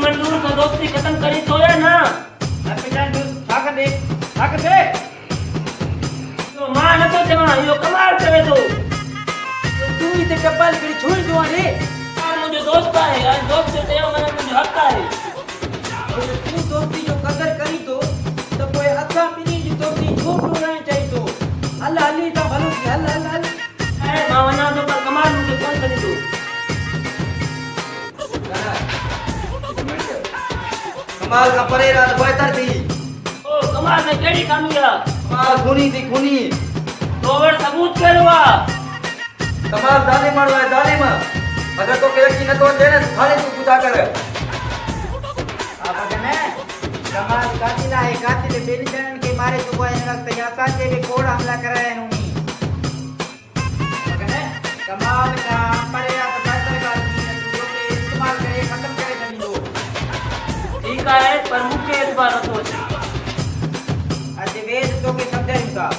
मंजूर तो दोस्ती खत्म करी तो है ना पिटान जो छा कंदे तो मां न तो चवा यो कमाल करे तो तू ही ते टपल करी छोड़ दो ने मुझे दोस्त है यार दोस्त से मैंने मुझे हक है तू दोस्ती जो कदर करी तो कोई असा मिनी जी दोस्ती छो रहना चाहिए तो अल्लाह अली ता भलो हल हल हल ए मां वना तो पर कमाल मुझे कौन करी तो कमाल का परे रात बेहतर थी ओ कमाल ने केड़ी कामिया कमाल खूनी थी खूनी तो वर सबूत करवा कमाल दाने मारवा है दाने में अगर तो के यकीन न तो दे ने थाने तू पूछा कर आप कने कमाल कातिल बेनी जनन के मारे तो कोई वक्त यासा के भी कोड हमला कराया है उनी कने कमाल का परे रात बेहतर का तू के इस्तेमाल करे खत्म करे जमी दो ठीक है पर मुझे इस बार तो आज वेद तो के समझाई का